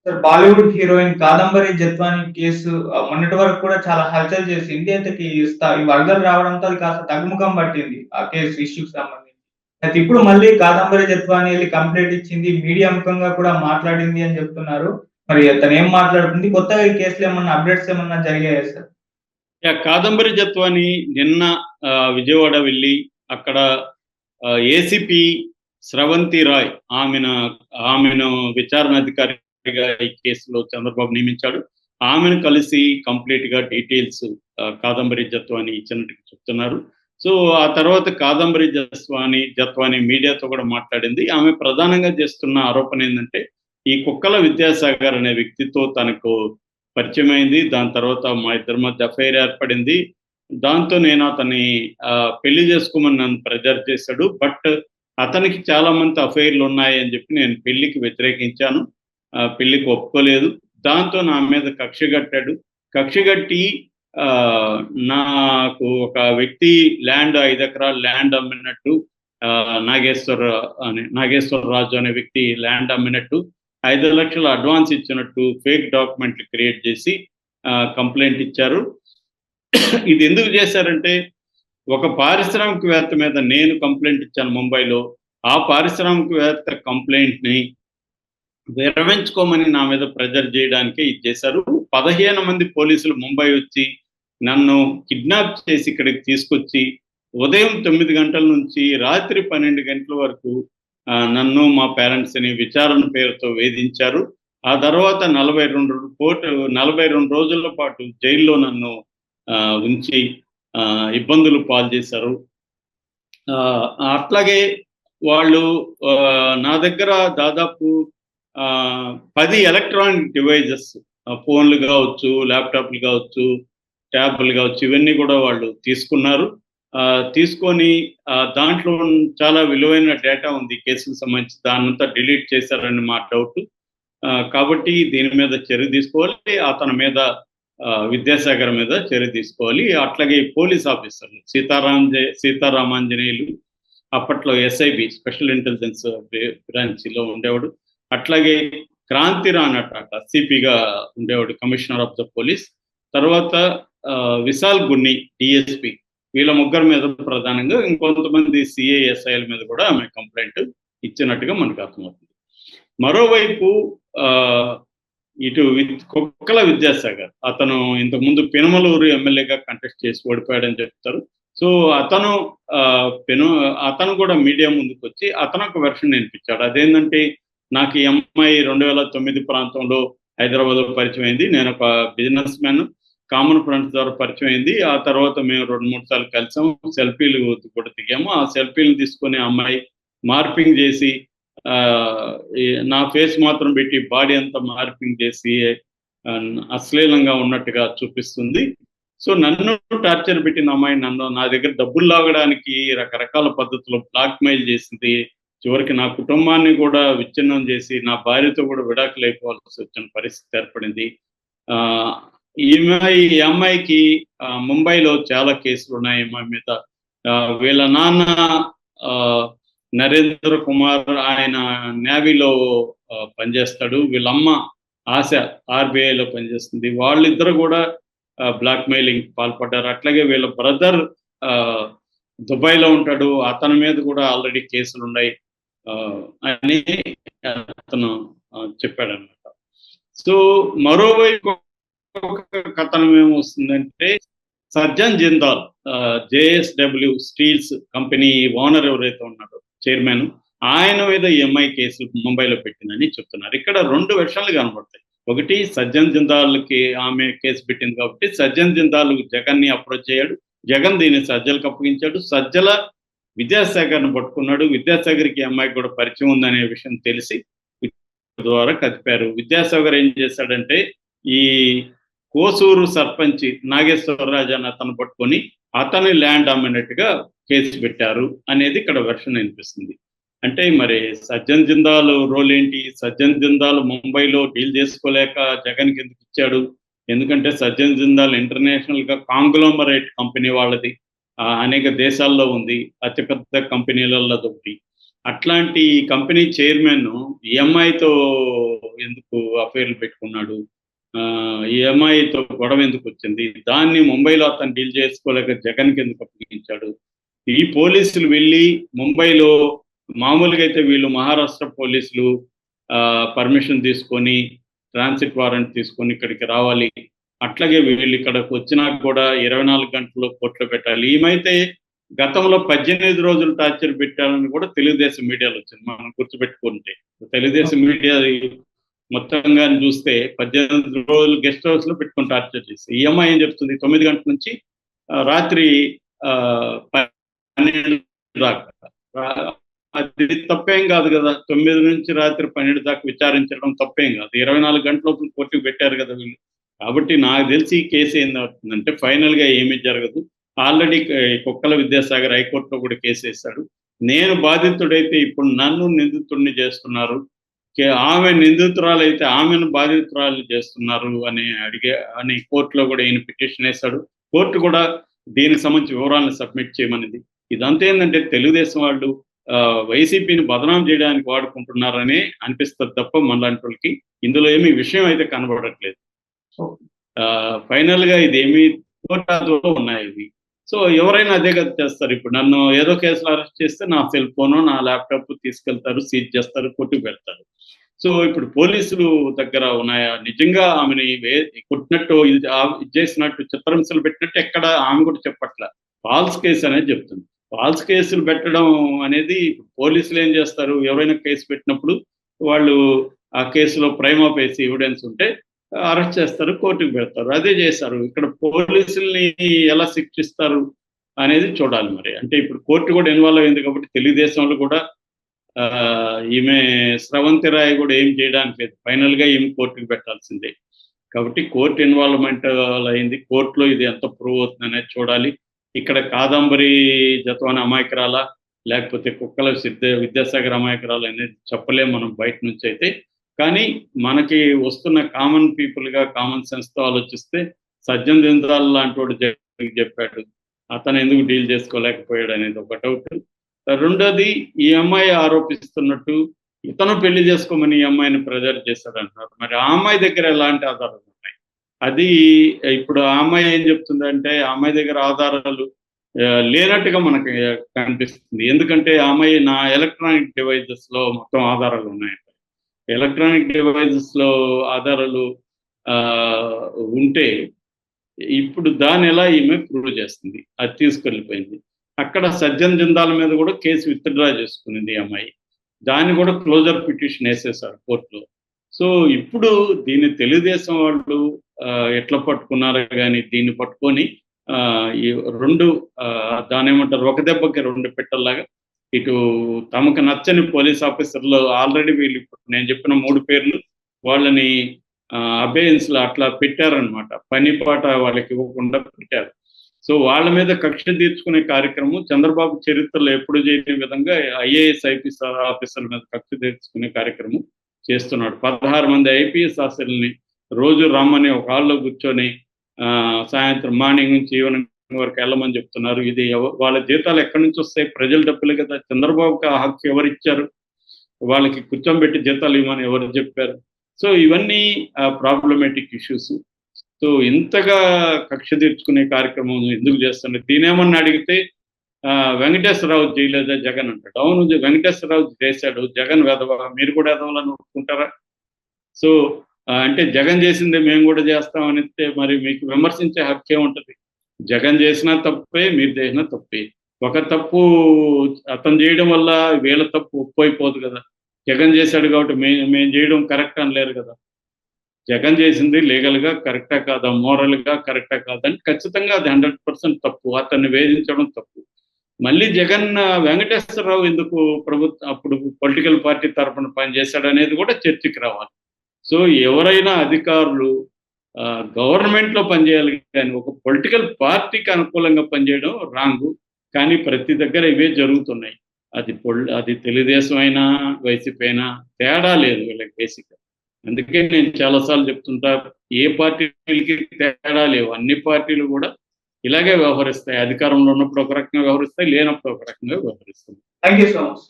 Sir Bollywood heroine 'Kadambari Jethwani' case మొన్నటి వరకు కూడా చాలా హల్చల్ చేసింది. అయితే ఈ వరదలు రావడంతో అది కాస్త తగ్గుముఖం పట్టింది. ఆ కేసు ఇష్యూకి సంబంధించి. అయితే ఇప్పుడు మళ్ళీ 'కాదంబరి జత్వాని' ఎళ్లి కంప్లెయింట్ ఇచ్చింది. మీడియా ముఖంగా కూడా మాట్లాడింది అని చెప్తున్నారు. మరి తనేం మాట్లాడుతుంది? కొత్తగా ఈ కేసులో ఏమన్నా అప్‌డేట్స్ ఏమన్నా జరిగాయా సార్? కాదంబరి జత్వాని నిన్న విజయవాడ వెళ్ళి అక్కడ ఏసీపీ స్రవంతి రాయ్ ఆమెను విచారణ అధికారిగా ఈ కేసులో చంద్రబాబు నియమించాడు. ఆమెను కలిసి కంప్లీట్ గా డీటెయిల్స్ కాదంబరి జత్వాని ఇచ్చినట్టు చెప్తున్నారు. సో ఆ తర్వాత కాదంబరి జత్వాని మీడియాతో కూడా మాట్లాడింది. ఆమె ప్రధానంగా చేస్తున్న ఆరోపణ ఏంటంటే ఈ కుక్కల విద్యాసాగర్ అనే వ్యక్తితో తనకు పరిచయం అయింది. దాని తర్వాత మా ఇద్దరి మధ్య అఫైర్ ఏర్పడింది. దాంతో నేను అతన్ని పెళ్లి చేసుకోమని నన్ను ప్రెజర్ చేశాడు. బట్ అతనికి చాలా మంది అఫైర్లు ఉన్నాయి అని చెప్పి నేను పెళ్లికి వ్యతిరేకించాను. పెళ్లికి ఒప్పుకోలేదు. దాంతో నా మీద కక్ష కట్టాడు. కక్ష కట్టి నాకు ఒక వ్యక్తి 5 ఎకరాల ల్యాండ్ అమ్మినట్టు, నాగేశ్వరరాజు అనే వ్యక్తి ల్యాండ్ అమ్మినట్టు, 5 లక్షల అడ్వాన్స్ ఇచ్చినట్టు ఫేక్ డాక్యుమెంట్లు క్రియేట్ చేసి కంప్లైంట్ ఇచ్చారు. ఇది ఎందుకు చేశారంటే ఒక పారిశ్రామికవేత్త మీద నేను కంప్లైంట్ ఇచ్చాను ముంబైలో. ఆ పారిశ్రామికవేత్త కంప్లైంట్ని విరమించుకోమని నా మీద ప్రెజర్ చేయడానికే ఇది చేశారు. 15 మంది పోలీసులు ముంబై వచ్చి నన్ను కిడ్నాప్ చేసి ఇక్కడికి తీసుకొచ్చి ఉదయం 9 గంటల నుంచి రాత్రి 12 గంటల వరకు నన్ను మా పేరెంట్స్ని విచారణ పేరుతో వేధించారు. ఆ తర్వాత 42 రోజుల పాటు జైల్లో నన్ను ఉంచి ఇబ్బందులు పాలు చేశారు. అట్లాగే వాళ్ళు నా దగ్గర దాదాపు 10 ఎలక్ట్రానిక్ డివైజెస్, ఫోన్లు కావచ్చు, ల్యాప్టాప్లు కావచ్చు, ట్యాబ్లు కావచ్చు, ఇవన్నీ కూడా వాళ్ళు తీసుకున్నారు. తీసుకొని దాంట్లో చాలా విలువైన డేటా ఉంది కేసుకు సంబంధించి, దాన్నంతా డిలీట్ చేశారని మా డౌట్. కాబట్టి దీని మీద చర్య తీసుకోవాలి. అతని మీద విద్యాసాగర్ మీద చర్య తీసుకోవాలి. అట్లాగే పోలీస్ ఆఫీసర్లు సీతారామాంజనేయులు అప్పట్లో ఎస్ఐబి స్పెషల్ ఇంటెలిజెన్స్ బ్రాంచ్లో ఉండేవాడు. అట్లాగే క్రాంతి రాణాటాక సిపిగా ఉండేవాడు, కమిషనర్ ఆఫ్ ద పోలీస్. తర్వాత విశాల్ గున్ని డిఎస్పి, వీళ్ళ ముగ్గురు మీద ప్రధానంగా ఇంకొంతమంది సిఐఎస్ఐల మీద కూడా ఆమె కంప్లైంట్ ఇచ్చినట్టుగా మనకు అర్థమవుతుంది. మరోవైపు ఇటు కుక్కల విద్యాసాగర్, అతను ఇంతకుముందు పెనుమలూరు ఎమ్మెల్యేగా కంటెస్ట్ చేసి ఓడిపోయాడని చెప్తారు. సో అతను కూడా మీడియా ముందుకు వచ్చి అతను ఒక వెర్షన్ వినిపించాడు. అదేంటంటే నాకు ఈ అమ్మాయి 2009 ప్రాంతంలో హైదరాబాద్లో పరిచయం అయింది. నేను ఒక బిజినెస్ మ్యాన్, కామన్ ఫ్రెండ్స్ ద్వారా పరిచయం అయింది. ఆ తర్వాత మేము 2-3 సార్లు కలిసాము, సెల్ఫీలు కూడా దిగాము. ఆ సెల్ఫీలు తీసుకొని అమ్మాయి మార్పింగ్ చేసి నా ఫేస్ మాత్రం పెట్టి బాడీ అంతా మార్పింగ్ చేసి అశ్లీలంగా ఉన్నట్టుగా చూపిస్తుంది. సో నన్ను టార్చర్ పెట్టిన అమ్మాయి నా దగ్గర డబ్బులు లాగడానికి రకరకాల పద్ధతుల్లో బ్లాక్మెయిల్ చేసింది. చివరికి నా కుటుంబాన్ని కూడా విచ్ఛిన్నం చేసి నా భార్యతో కూడా విడాకులు అయిపోవాల్సి వచ్చిన పరిస్థితి ఏర్పడింది. ఈ అమ్మాయికి ముంబైలో చాలా కేసులు ఉన్నాయి అమ్మాయి మీద. వీళ్ళ నాన్న నరేంద్ర కుమార్, ఆయన నేవీలో పనిచేస్తాడు. వీళ్ళమ్మ ఆశ ఆర్బీఐలో పనిచేస్తుంది. వాళ్ళిద్దరు కూడా బ్లాక్మెయిలింగ్ పాల్పడ్డారు. అట్లాగే వీళ్ళ బ్రదర్ దుబాయ్లో ఉంటాడు, అతని మీద కూడా ఆల్రెడీ కేసులు ఉన్నాయి అని అతను చెప్పాడనమాట. సో మరోవైపు కథనం ఏమొస్తుందంటే Sajjan Jindal, JSW steels company owner ఎవరైతే ఉన్నాడో, చైర్మన్, ఆయన మీద ఈఎంఐ కేసులు ముంబైలో పెట్టిందని చెప్తున్నారు. ఇక్కడ 2 వెర్షన్లు కనబడతాయి. ఒకటి, సజ్జన్ జిందాల్కి ఆమె కేసు పెట్టింది కాబట్టి సజ్జన్ జిందాల్ జగన్ని అప్రోచ్ అయ్యాడు. జగన్ దీన్ని సజ్జలకు అప్పగించాడు. సజ్జల విద్యాసాగర్ను పట్టుకున్నాడు. విద్యాసాగర్కి అమ్మాయికి కూడా పరిచయం ఉందనే విషయం తెలిసి ద్వారా కదిపారు. విద్యాసాగర్ ఏం చేశాడంటే ఈ కోసూరు సర్పంచ్ నాగేశ్వరరాజు అని అతను పట్టుకొని అతని ల్యాండ్ అమ్మినట్టుగా కేసు పెట్టారు అనేది ఇక్కడ వెర్షన్ అనిపిస్తుంది. అంటే మరి సజ్జన్ జిందాల్ రోల్ ఏంటి? సజ్జన్ జిందాల్ ముంబైలో డీల్ చేసుకోలేక జగన్కి ఎందుకు ఇచ్చాడు? ఎందుకంటే సజ్జన్ జిందాల్ ఇంటర్నేషనల్ గా కాంగ్లోమరేట్ కంపెనీ వాళ్ళది, అనేక దేశాల్లో ఉంది, అతిపెద్ద కంపెనీలలో ఒకటి. అట్లాంటి కంపెనీ చైర్మన్ ఈఎంఐతో ఎందుకు అఫైర్లు పెట్టుకున్నాడు, ఈ అమ్మాయితో గొడవ ఎందుకు వచ్చింది, దాన్ని ముంబైలో అతను డీల్ చేసుకోలేక జగన్కి ఎందుకు అప్పగించాడు. ఈ పోలీసులు వెళ్ళి ముంబైలో మామూలుగా అయితే వీళ్ళు మహారాష్ట్ర పోలీసులు పర్మిషన్ తీసుకొని ట్రాన్సిట్ వారెంట్ తీసుకొని ఇక్కడికి రావాలి. అట్లాగే వీళ్ళు ఇక్కడికి వచ్చినాక కూడా 24 గంటల్లో కోర్టులో పెట్టాలి. ఈమైతే గతంలో 18 రోజులు టార్చర్ పెట్టాలని కూడా తెలుగుదేశం మీడియాలో వచ్చింది. మనం గుర్తుపెట్టుకుంటే తెలుగుదేశం మీడియా మొత్తంగా చూస్తే 18 రోజులు గెస్ట్ హౌస్ లో పెట్టుకొని టార్చర్ చేసి, ఈ అమ్మాయి ఏం చెప్తుంది 9 గంటల నుంచి రాత్రి 12 దాకా. అది తప్పేం కాదు కదా, 9 నుంచి రాత్రి 12 దాకా విచారించడం తప్పేం కాదు. 24 గంటల లోపల కోర్టుకు పెట్టారు కదా వీళ్ళు. కాబట్టి నాకు తెలిసి ఈ కేసు ఏందవుతుందంటే ఫైనల్ గా ఏమీ జరగదు. ఆల్రెడీ కుక్కల విద్యాసాగర్ హైకోర్టులో కూడా కేసు వేశాడు. నేను బాధితుడైతే ఇప్పుడు నన్ను నిందితుడిని చేస్తున్నారు, ఆమె నిందితురాలైతే ఆమెను బాధితురాలు చేస్తున్నారు అని కోర్టులో కూడా ఈయన పిటిషన్ వేశాడు. కోర్టు కూడా దీనికి సంబంధించి వివరాలను సబ్మిట్ చేయమనిది. ఇదంతా ఏంటంటే తెలుగుదేశం వాళ్ళు వైసీపీని బదనాం చేయడానికి వాడుకుంటున్నారని అనిపిస్తుంది తప్ప మనలాంటి వాళ్ళకి ఇందులో ఏమీ విషయం అయితే కనబడట్లేదు. ఫైనల్ గా ఇదేమి కోర్టులో ఉన్నాయి ఇవి. సో ఎవరైనా అదే కదా చేస్తారు. ఇప్పుడు నన్ను ఏదో కేసులో అరెస్ట్ చేస్తే నా సెల్ ఫోను, నా ల్యాప్టాప్ తీసుకెళ్తారు, సీజ్ చేస్తారు, కొట్టుకు పెడతారు. సో ఇప్పుడు పోలీసులు దగ్గర ఉన్నాయా నిజంగా ఆమెని కొట్టినట్టు ఇది చేసినట్టు చిత్రహింసలు పెట్టినట్టు ఎక్కడ ఆమె కూడా చెప్పట్ల. ఫాల్స్ కేసు అనేది చెప్తుంది. ఫాల్స్ కేసులు పెట్టడం అనేది పోలీసులు ఏం చేస్తారు, ఎవరైనా కేసు పెట్టినప్పుడు వాళ్ళు ఆ కేసులో ప్రైమా ఫేసి ఎవిడెన్స్ ఉంటే అరెస్ట్ చేస్తారు, కోర్టుకు పెడతారు. అదే చేశారు. ఇక్కడ పోలీసుల్ని ఎలా శిక్షిస్తారు అనేది చూడాలి మరి. అంటే ఇప్పుడు కోర్టు కూడా ఇన్వాల్వ్ అయింది కాబట్టి తెలుగుదేశంలో కూడా ఈమె స్రవంతి రాయ్ కూడా ఏం చేయడానికి లేదు. ఫైనల్ గా ఈమె కోర్టుకు పెట్టాల్సిందే. కాబట్టి కోర్టు ఇన్వాల్వ్మెంట్ అయింది. కోర్టులో ఇది ఎంత ప్రూవ్ అవుతుంది అనేది చూడాలి. ఇక్కడ కాదంబరి జత్వాని అమాయకురాలా లేకపోతే కుక్కల విద్యాసాగర్ అమాయకురాలు అనేది చెప్పలేము మనం బయట నుంచి అయితే. కానీ మనకి వస్తున్న కామన్ పీపుల్ గా కామన్ సెన్స్ తో ఆలోచిస్తే సజ్జన్ దిందాల్ లాంటి వాడు చెప్పాడు, అతను ఎందుకు డీల్ చేసుకోలేకపోయాడు అనేది ఒక డౌట్. రెండోది ఈ అమ్మాయి ఆరోపిస్తున్నట్టు ఇతను పెళ్లి చేసుకోమని ఈ అమ్మాయిని ప్రెజర్ చేశాడు అంటున్నారు. మరి ఆ అమ్మాయి దగ్గర ఎలాంటి ఆధారాలు ఉన్నాయి? అది ఇప్పుడు ఆ అమ్మాయి ఏం చెప్తుందంటే ఆ అమ్మాయి దగ్గర ఆధారాలు లేనట్టుగా మనకి కనిపిస్తుంది. ఎందుకంటే ఆ అమ్మాయి నా ఎలక్ట్రానిక్ డివైజెస్ లో మొత్తం ఆధారాలు ఉన్నాయంట. ఎలక్ట్రానిక్ డివైజెస్ లో ఆధారాలు ఉంటే ఇప్పుడు దాన్ని ఎలా ఈమె ప్రూవ్ చేస్తుంది? అది తీసుకెళ్ళిపోయింది. అక్కడ సజ్జన్ జిందాల్ మీద కూడా కేసు విత్డ్రా చేసుకునింది ఈ అమ్మాయి. దాన్ని కూడా క్లోజర్ పిటిషన్ వేసేసారు కోర్టులో. సో ఇప్పుడు దీన్ని తెలుగుదేశం వాళ్ళు ఎట్లా పట్టుకున్నారో కానీ దీన్ని పట్టుకొని ఈ రెండు దాని ఏమంటారు ఒక దెబ్బకి రెండు పెట్టల్లాగా ఇటు తమకు నచ్చని పోలీస్ ఆఫీసర్లు ఆల్రెడీ వీళ్ళు ఇప్పుడు నేను చెప్పిన 3 పేర్లు వాళ్ళని అబేయన్స్ లో అట్లా పెట్టారనమాట. పనిపాట వాళ్ళకి ఇవ్వకుండా పెట్టారు. సో వాళ్ళ మీద కక్ష తీర్చుకునే కార్యక్రమం చంద్రబాబు చరిత్రలో ఎప్పుడు చేయని విధంగా ఐఏఎస్ ఐపీఎస్ ఆఫీసర్ల మీద కక్ష తీర్చుకునే కార్యక్రమం చేస్తున్నాడు. 16 మంది ఐపీఎస్ ఆఫీసర్లని రోజు రమ్మని ఒక హాల్లో కూర్చొని సాయంత్రం మార్నింగ్ నుంచి ఈవినింగ్ వరకు వెళ్ళమని చెప్తున్నారు. ఇది వాళ్ళ జీతాలు ఎక్కడి నుంచి వస్తాయి? ప్రజల డబ్బులు కదా. చంద్రబాబుకి ఆ హక్కు ఎవరు ఇచ్చారు? వాళ్ళకి కూర్చోబెట్టి జీతాలు ఇవ్వమని ఎవరు చెప్పారు? సో ఇవన్నీ ప్రాబ్లమేటిక్ ఇష్యూస్. సో ఇంతగా కక్ష తీర్చుకునే కార్యక్రమం ఎందుకు చేస్తున్నారు? దీనేమన్నా అడిగితే వెంకటేశ్వరరావు చేయలేదా జగన్ అంటాడు. అవును, వెంకటేశ్వరరావు చేశాడు, జగన్ వెధవ, మీరు కూడా వెధవలని ఒప్పుకుంటారా? సో అంటే జగన్ చేసిందే మేము కూడా చేస్తామని మరి మీకు విమర్శించే హక్కే ఉంటుంది. జగన్ చేసినా తప్పే, మీరు చేసినా తప్పే. ఒక తప్పు అతను చేయడం వల్ల వీళ్ళ తప్పు ఒప్పైపోదు కదా. జగన్ చేశాడు కాబట్టి మేము చేయడం కరెక్ట్ అని లేరు కదా. జగన్ చేసింది లీగల్ గా కరెక్టా కాదా, మోరల్ గా కరెక్టా కాదా అంటే ఖచ్చితంగా అది 100% తప్పు. అతన్ని వేధించడం తప్పు. మళ్ళీ జగన్ వెంకటేశ్వరరావు ఎందుకు అప్పుడు పొలిటికల్ పార్టీ తరఫున పనిచేశాడు అనేది కూడా చర్చకి రావాలి. సో ఎవరైనా అధికారులు గవర్నమెంట్ లో పనిచేయాలి కానీ ఒక పొలిటికల్ పార్టీకి అనుకూలంగా పనిచేయడం రాంగు. కానీ ప్రతి దగ్గర ఇవే జరుగుతున్నాయి. అది తెలుగుదేశం అయినా వైసీపీ అయినా తేడా లేదు వీళ్ళకి బేసిక్గా. అందుకే నేను చాలాసార్లు చెప్తుంటా, ఏ పార్టీలకి తేడా లేవు. అన్ని పార్టీలు కూడా ఇలాగే వ్యవహరిస్తాయి. అధికారంలో ఉన్నప్పుడు ఒక రకంగా వ్యవహరిస్తాయి, లేనప్పుడు ఒక రకంగా వ్యవహరిస్తాయి. Thank you so much.